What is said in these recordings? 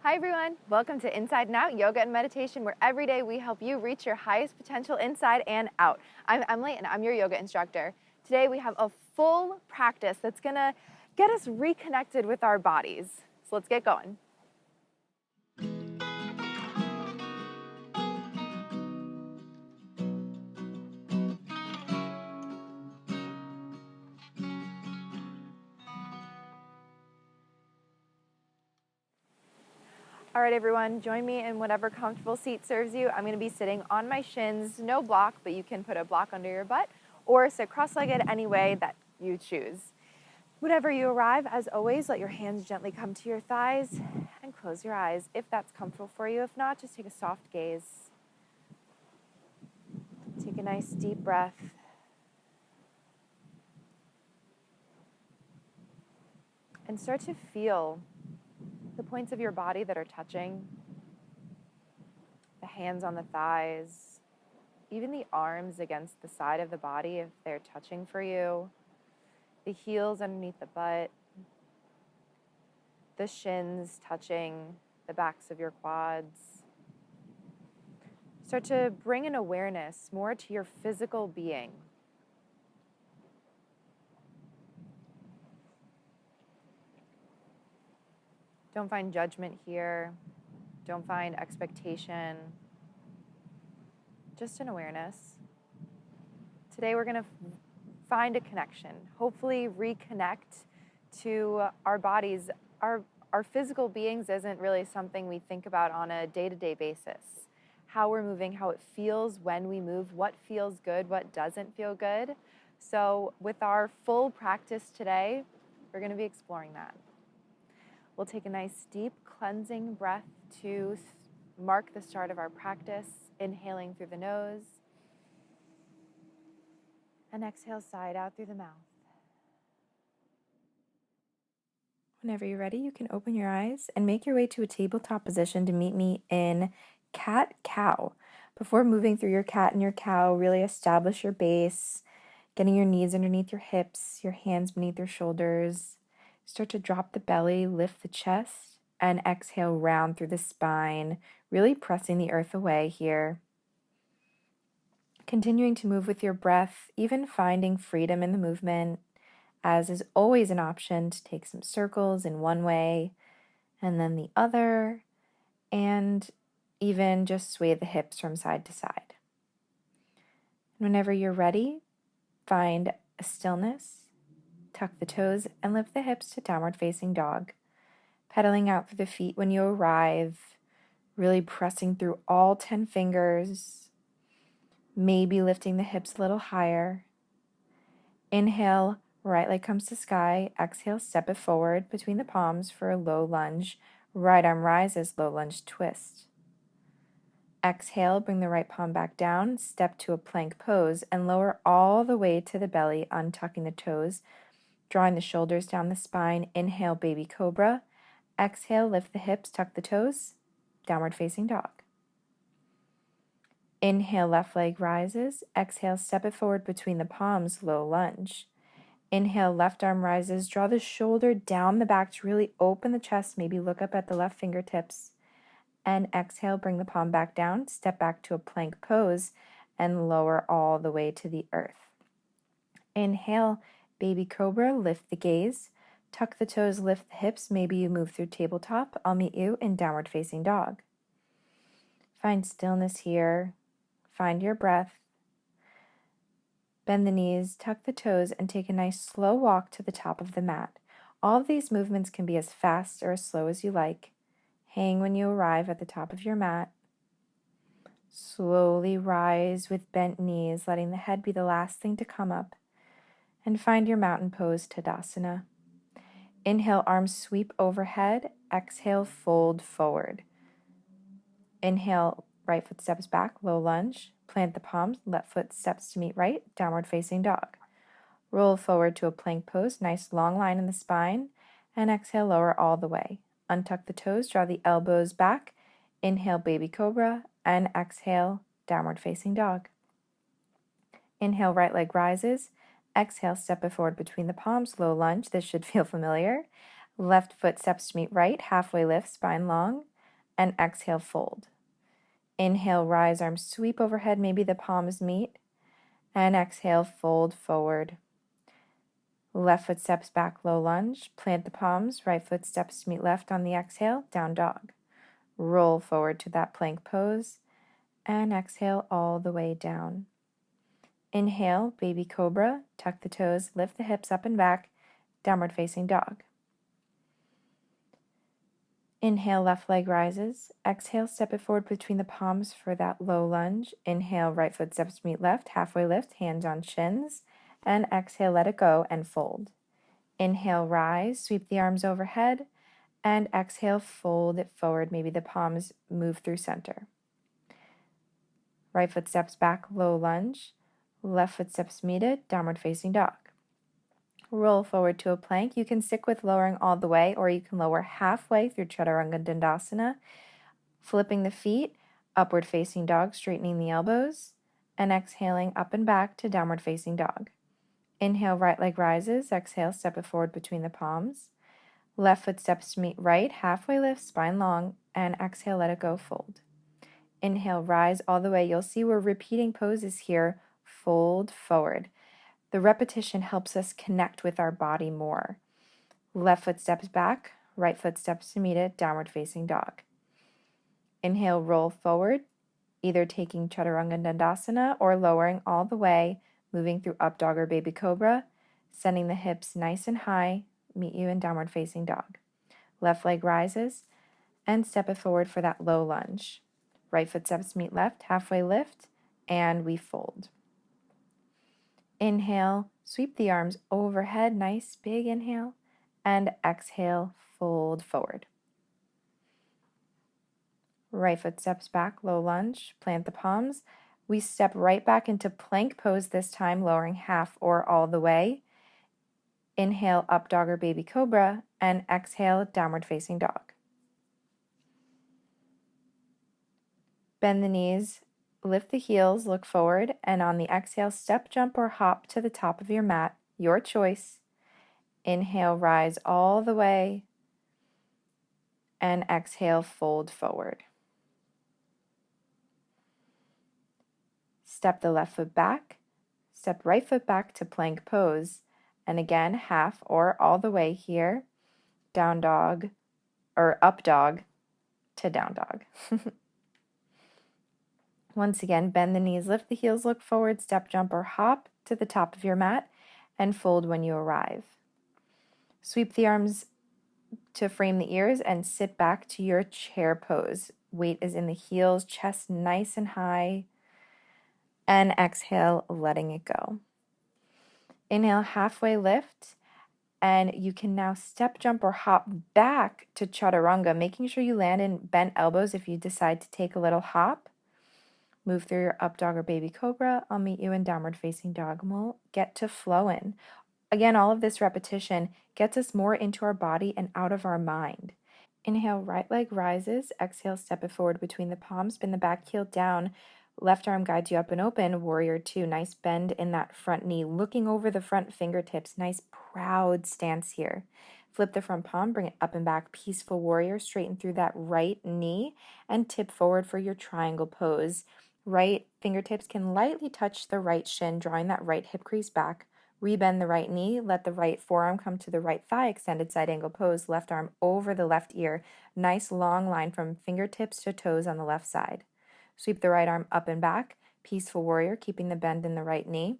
Hi everyone, welcome to Inside and Out Yoga and Meditation, where every day we help you reach your highest potential inside and out. I'm Emily and I'm your yoga instructor. Today we have a full practice that's gonna get us reconnected with our bodies. So let's get going. All right everyone, join me in whatever comfortable seat serves you. I'm gonna be sitting on my shins, no block, but you can put a block under your butt or sit cross-legged any way that you choose. Whenever you arrive, as always, let your hands gently come to your thighs and close your eyes if that's comfortable for you. If not, just take a soft gaze. Take a nice deep breath. And start to feel the points of your body that are touching, the hands on the thighs, even the arms against the side of the body if they're touching for you, the heels underneath the butt, the shins touching the backs of your quads. Start to bring an awareness more to your physical being. Don't find judgment here. Don't find expectation. Just an awareness. Today we're going to find a connection, hopefully reconnect to our bodies. Our physical beings isn't really something we think about on a day-to-day basis. How we're moving, how it feels when we move, what feels good, what doesn't feel good. So with our full practice today, we're going to be exploring that. We'll take a nice deep cleansing breath to mark the start of our practice, inhaling through the nose, and exhale side out through the mouth. Whenever you're ready, you can open your eyes and make your way to a tabletop position to meet me in cat-cow. Before moving through your cat and your cow, really establish your base, getting your knees underneath your hips, your hands beneath your shoulders. Start to drop the belly, lift the chest, and exhale round through the spine, really pressing the earth away here. Continuing to move with your breath, even finding freedom in the movement, as is always an option to take some circles in one way and then the other, and even just sway the hips from side to side. Whenever you're ready, find a stillness, tuck the toes, and lift the hips to downward facing dog. Pedaling out through the feet when you arrive, really pressing through all 10 fingers, maybe lifting the hips a little higher. Inhale, right leg comes to sky. Exhale, step it forward between the palms for a low lunge. Right arm rises, low lunge twist. Exhale, bring the right palm back down, step to a plank pose, and lower all the way to the belly, untucking the toes, drawing the shoulders down the spine. Inhale, baby cobra. Exhale, lift the hips, tuck the toes, downward facing dog. Inhale, left leg rises. Exhale, step it forward between the palms, low lunge. Inhale, left arm rises. Draw the shoulder down the back to really open the chest. Maybe look up at the left fingertips. And exhale, bring the palm back down. Step back to a plank pose and lower all the way to the earth. Inhale, baby cobra. Lift the gaze. Tuck the toes, lift the hips. Maybe you move through tabletop. I'll meet you in downward facing dog. Find stillness here. Find your breath. Bend the knees, tuck the toes, and take a nice slow walk to the top of the mat. All of these movements can be as fast or as slow as you like. Hang when you arrive at the top of your mat. Slowly rise with bent knees, letting the head be the last thing to come up. And find your mountain pose, Tadasana. Inhale, arms sweep overhead. Exhale, fold forward. Inhale, right foot steps back, low lunge. Plant the palms, left foot steps to meet right, downward facing dog. Roll forward to a plank pose, nice long line in the spine, and exhale, lower all the way. Untuck the toes, draw the elbows back. Inhale, baby cobra, and exhale, downward facing dog. Inhale, right leg rises. Exhale, step it forward between the palms, low lunge. This should feel familiar. Left foot steps to meet right, halfway lift, spine long. and exhale, fold. Inhale, rise, arms sweep overhead, maybe the palms meet, and exhale, fold forward. Left foot steps back, low lunge, plant the palms, right foot steps to meet left on the exhale, down dog. Roll forward to that plank pose, and exhale all the way down. Inhale, baby cobra, tuck the toes, lift the hips up and back, downward facing dog. Inhale, left leg rises. Exhale, step it forward between the palms for that low lunge. Inhale, right foot steps to meet left, halfway lift, hands on shins. And exhale, let it go and fold. Inhale, rise, sweep the arms overhead. And exhale, fold it forward. Maybe the palms move through center. Right foot steps back, low lunge. Left foot steps meet it, downward facing dog. Roll forward to a plank. You can stick with lowering all the way, or you can lower halfway through Chaturanga Dandasana, flipping the feet, upward facing dog, straightening the elbows, and exhaling up and back to downward facing dog. Inhale, right leg rises. Exhale, step it forward between the palms. Left foot steps to meet right, halfway lift, spine long, and exhale, let it go, fold. Inhale, rise all the way. You'll see we're repeating poses here. Fold forward. The repetition helps us connect with our body more. Left foot steps back, right foot steps to meet it, downward facing dog. Inhale, roll forward, either taking Chaturanga Dandasana or lowering all the way, moving through up dog or baby cobra, sending the hips nice and high, meet you in downward facing dog. Left leg rises, and step it forward for that low lunge. Right foot steps meet left, halfway lift, and we fold. Inhale, sweep the arms overhead, nice big inhale, and exhale, fold forward. Right foot steps back, low lunge, plant the palms. We step right back into plank pose this time, lowering half or all the way. Inhale, up dog or baby cobra, and exhale, downward facing dog. Bend the knees, lift the heels, look forward, and on the exhale, step, jump, or hop to the top of your mat, your choice. Inhale, rise all the way, and exhale, fold forward. Step the left foot back, step right foot back to plank pose, and again, half or all the way here, down dog, or up dog to down dog. Once again, bend the knees, lift the heels, look forward, step, jump, or hop to the top of your mat, and fold when you arrive. Sweep the arms to frame the ears and sit back to your chair pose. Weight is in the heels, chest nice and high, and exhale, letting it go. Inhale, halfway lift, and you can now step, jump, or hop back to Chaturanga, making sure you land in bent elbows if you decide to take a little hop. Move through your up dog or baby cobra. I'll meet you in downward facing dog, and we'll get to flowing. Again, all of this repetition gets us more into our body and out of our mind. Inhale, right leg rises. Exhale, step it forward between the palms. Spin the back heel down. Left arm guides you up and open. Warrior two. Nice bend in that front knee. Looking over the front fingertips. Nice proud stance here. Flip the front palm. Bring it up and back. Peaceful warrior. Straighten through that right knee. And tip forward for your triangle pose. Right fingertips can lightly touch the right shin, drawing that right hip crease back. Rebend the right knee, let the right forearm come to the right thigh, extended side angle pose, left arm over the left ear. Nice long line from fingertips to toes on the left side. Sweep the right arm up and back, peaceful warrior, keeping the bend in the right knee.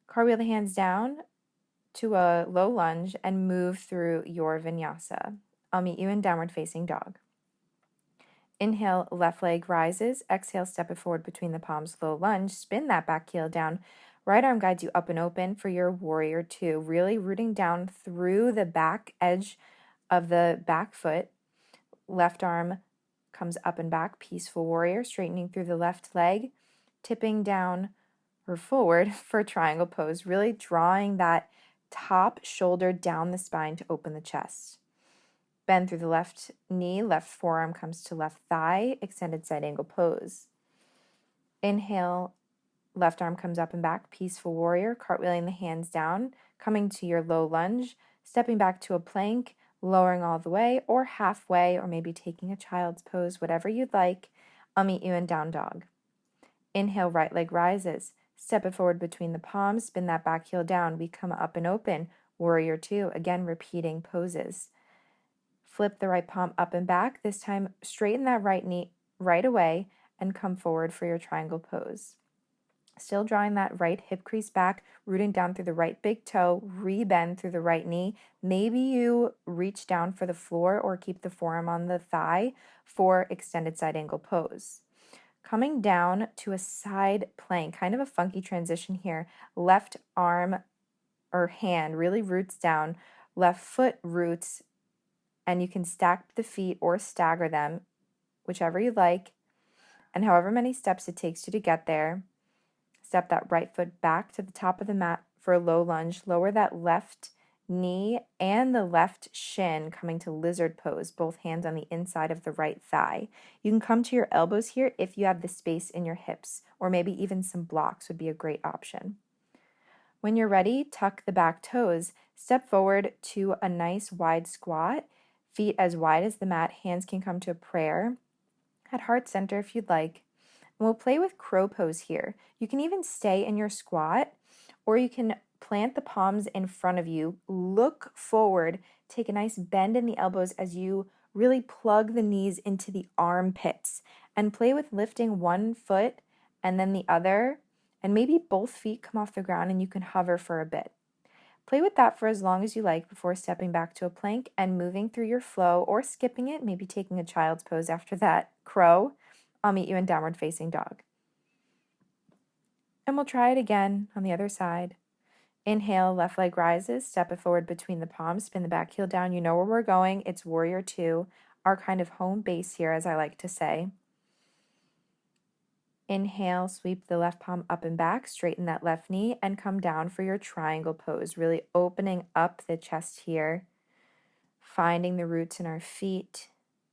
Cartwheel the hands down to a low lunge and move through your vinyasa. I'll meet you in downward facing dog. Inhale, left leg rises. Exhale, step it forward between the palms, low lunge. Spin that back heel down. Right arm guides you up and open for your warrior two. Really rooting down through the back edge of the back foot. Left arm comes up and back, peaceful warrior, straightening through the left leg, tipping down or forward for triangle pose. Really drawing that top shoulder down the spine to open the chest. Bend through the left knee, left forearm comes to left thigh, extended side angle pose. Inhale, left arm comes up and back, peaceful warrior, cartwheeling the hands down, coming to your low lunge, stepping back to a plank, lowering all the way or halfway, or maybe taking a child's pose, whatever you'd like. I'll meet you in down dog. Inhale, right leg rises. Step it forward between the palms, spin that back heel down. We come up and open. Warrior two, again repeating poses. Flip the right palm up and back. This time, straighten that right knee right away and come forward for your triangle pose. Still drawing that right hip crease back, rooting down through the right big toe, rebend through the right knee. Maybe you reach down for the floor or keep the forearm on the thigh for extended side angle pose. Coming down to a side plank, kind of a funky transition here. Left arm or hand really roots down, left foot roots, and you can stack the feet or stagger them, whichever you like, and however many steps it takes you to get there. Step that right foot back to the top of the mat for a low lunge. Lower that left knee and the left shin, coming to lizard pose, both hands on the inside of the right thigh. You can come to your elbows here if you have the space in your hips, or maybe even some blocks would be a great option. When you're ready, tuck the back toes. Step forward to a nice wide squat, feet as wide as the mat. Hands can come to a prayer at heart center if you'd like. And we'll play with crow pose here. You can even stay in your squat, or you can plant the palms in front of you, look forward, take a nice bend in the elbows as you really plug the knees into the armpits, and play with lifting one foot and then the other, and maybe both feet come off the ground and you can hover for a bit. Play with that for as long as you like before stepping back to a plank and moving through your flow, or skipping it, maybe taking a child's pose after that. Crow. I'll meet you in downward facing dog. And we'll try it again on the other side. Inhale, left leg rises, step it forward between the palms, spin the back heel down. You know where we're going. It's warrior two, our kind of home base here, as I like to say. Inhale, sweep the left palm up and back, straighten that left knee, and come down for your triangle pose, really opening up the chest here, finding the roots in our feet,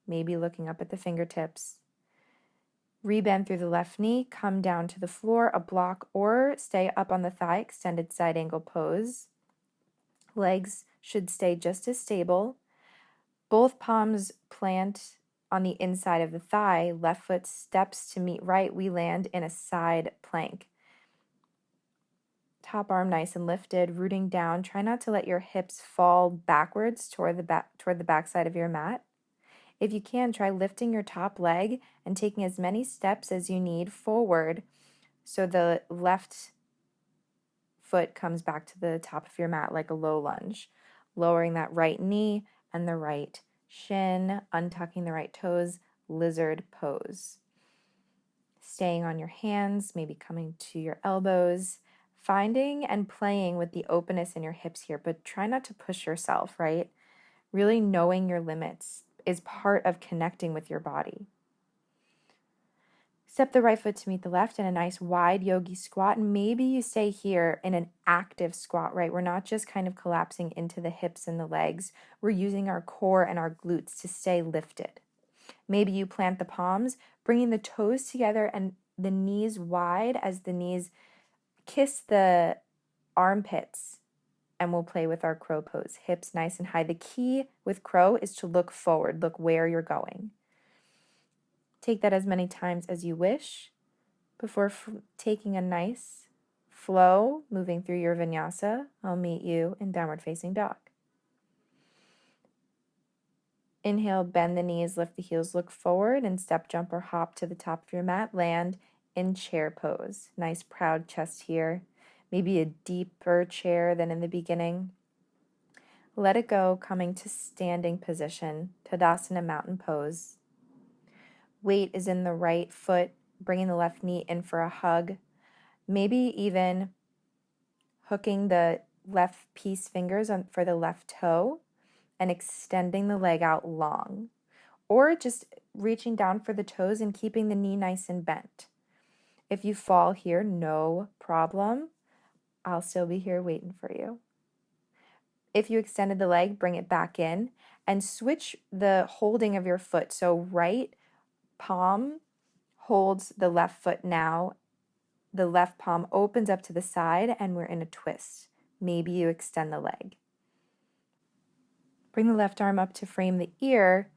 maybe looking up at the fingertips. Rebend through the left knee, come down to the floor, a block, or stay up on the thigh, extended side angle pose. Legs should stay just as stable. Both palms plant on the inside of the thigh. Left foot steps to meet right. We land in a side plank. Top arm nice and lifted, rooting down. Try not to let your hips fall backwards toward the back side of your mat. If you can, try lifting your top leg and taking as many steps as you need forward so the left foot comes back to the top of your mat like a low lunge. Lowering that right knee and the right shin, untucking the right toes, lizard pose. Staying on your hands, maybe coming to your elbows, finding and playing with the openness in your hips here, but try not to push yourself, right? Really knowing your limits is part of connecting with your body. Step the right foot to meet the left in a nice wide yogi squat. And maybe you stay here in an active squat, right? We're not just kind of collapsing into the hips and the legs. We're using our core and our glutes to stay lifted. Maybe you plant the palms, bringing the toes together and the knees wide as the knees kiss the armpits. And we'll play with our crow pose. Hips nice and high. The key with crow is to look forward, look where you're going. Take that as many times as you wish before taking a nice flow, moving through your vinyasa. I'll meet you in downward facing dog. Inhale, bend the knees, lift the heels, look forward, and step, jump, or hop to the top of your mat. Land in chair pose. Nice proud chest here. Maybe a deeper chair than in the beginning. Let it go, coming to standing position, Tadasana mountain pose. Weight is in the right foot, bringing the left knee in for a hug. Maybe even hooking the left piece fingers for the left toe and extending the leg out long. Or just reaching down for the toes and keeping the knee nice and bent. If you fall here, no problem. I'll still be here waiting for you. If you extended the leg, bring it back in and switch the holding of your foot. So right palm holds the left foot now. The left palm opens up to the side and we're in a twist. Maybe you extend the leg. Bring the left arm up to frame the ear,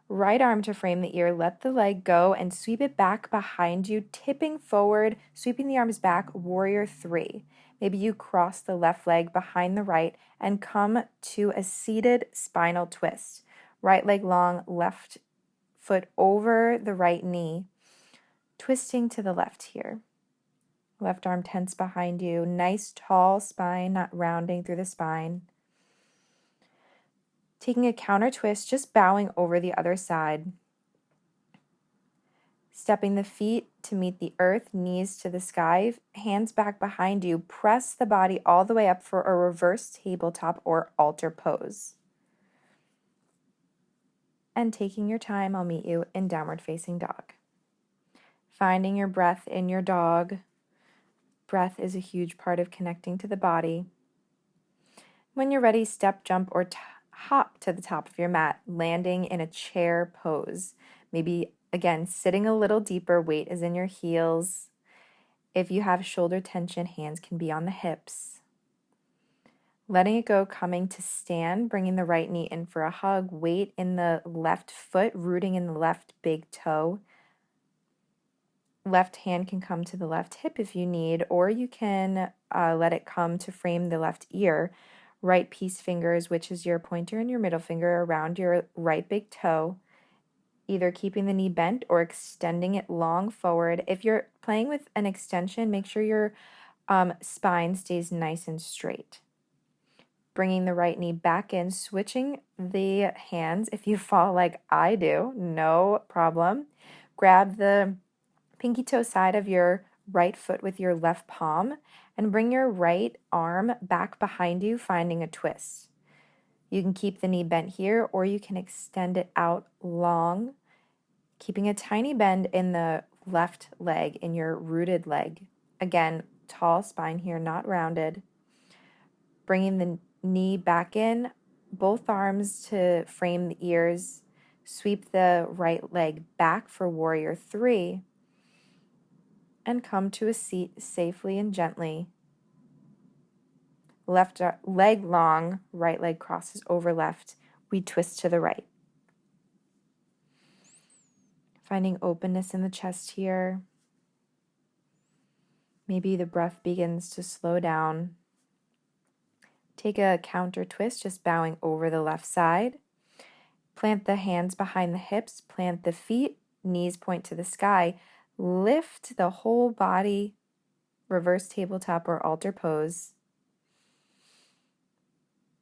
right arm to frame the ear. Let the leg go and sweep it back behind you, tipping forward, sweeping the arms back, warrior three. Maybe you cross the left leg behind the right and come to a seated spinal twist. Right leg long, left foot over the right knee, twisting to the left here. Left arm tense behind you. Nice tall spine, not rounding through the spine. Taking a counter twist, just bowing over the other side. Stepping the feet to meet the earth, knees to the sky, hands back behind you. Press the body all the way up for a reverse tabletop or altar pose. And taking your time, I'll meet you in downward facing dog. Finding your breath in your dog. Breath is a huge part of connecting to the body. When you're ready, step, jump, or hop to the top of your mat, landing in a chair pose. Maybe, again, sitting a little deeper, weight is in your heels. If you have shoulder tension, hands can be on the hips. Letting it go, coming to stand, bringing the right knee in for a hug, weight in the left foot, rooting in the left big toe. Left hand can come to the left hip if you need, or you can let it come to frame the left ear. Right peace fingers, which is your pointer and your middle finger, around your right big toe, either keeping the knee bent or extending it long forward. If you're playing with an extension, make sure your spine stays nice and straight. Bringing the right knee back in, switching the hands. If you fall like I do, no problem. Grab the pinky toe side of your right foot with your left palm and bring your right arm back behind you, finding a twist. You can keep the knee bent here or you can extend it out long, keeping a tiny bend in the left leg, in your rooted leg. Again, tall spine here, not rounded. Bringing the knee back in, both arms to frame the ears. Sweep the right leg back for warrior three. And come to a seat safely and gently. Left leg long, right leg crosses over left. We twist to the right. Finding openness in the chest here. Maybe the breath begins to slow down. Take a counter twist, just bowing over the left side. Plant the hands behind the hips, plant the feet, knees point to the sky. Lift the whole body, reverse tabletop or altar pose.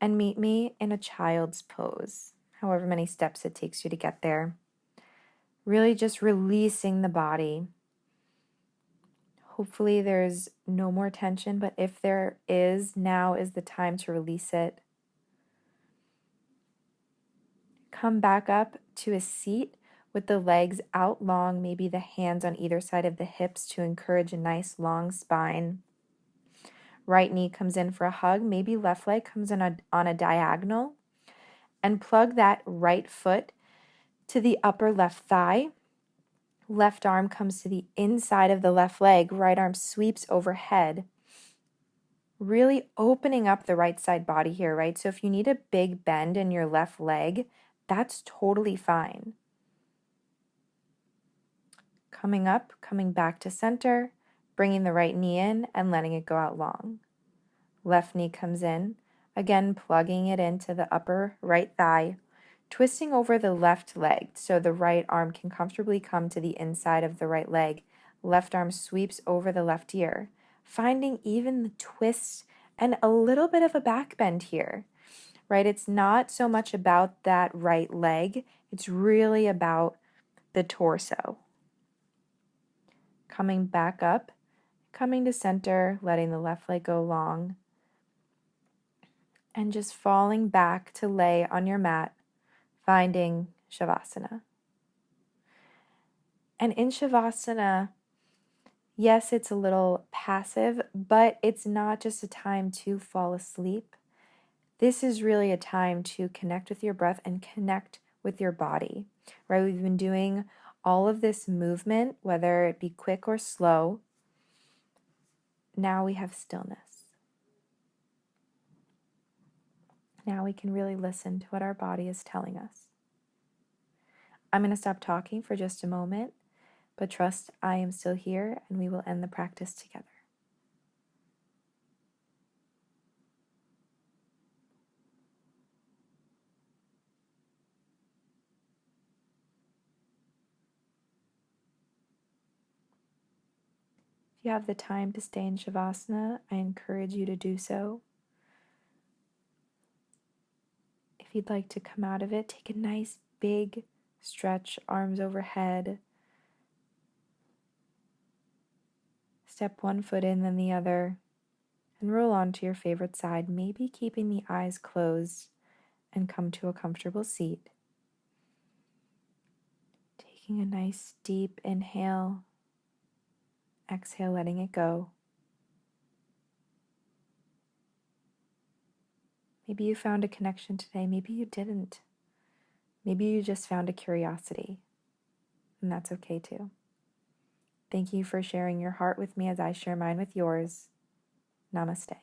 And meet me in a child's pose, however many steps it takes you to get there. Really just releasing the body. Hopefully there's no more tension, but if there is, now is the time to release it. Come back up to a seat with the legs out long, maybe the hands on either side of the hips to encourage a nice long spine. Right knee comes in for a hug, maybe left leg comes in on a diagonal, and plug that right foot to the upper left thigh. Left arm comes to the inside of the left leg, right arm sweeps overhead. Really opening up the right side body here, right? So if you need a big bend in your left leg, that's totally fine. Coming up, coming back to center, bringing the right knee in and letting it go out long. Left knee comes in, again plugging it into the upper right thigh, twisting over the left leg so the right arm can comfortably come to the inside of the right leg. Left arm sweeps over the left ear, finding even the twist and a little bit of a back bend here, right? It's not so much about that right leg. It's really about the torso. Coming back up, coming to center, letting the left leg go long, and just falling back to lay on your mat, finding Shavasana. And in Shavasana, yes, it's a little passive, but it's not just a time to fall asleep. This is really a time to connect with your breath and connect with your body, right? We've been doing all of this movement, whether it be quick or slow. Now we have stillness. Now we can really listen to what our body is telling us. I'm going to stop talking for just a moment, but trust I am still here and we will end the practice together. If you have the time to stay in Shavasana, I encourage you to do so. If you'd like to come out of it, take a nice big stretch, arms overhead. Step one foot in, then the other, and roll onto your favorite side, maybe keeping the eyes closed, and come to a comfortable seat. Taking a nice deep inhale, exhale, letting it go. Maybe you found a connection today, maybe you didn't. Maybe you just found a curiosity, and that's okay too. Thank you for sharing your heart with me as I share mine with yours. Namaste.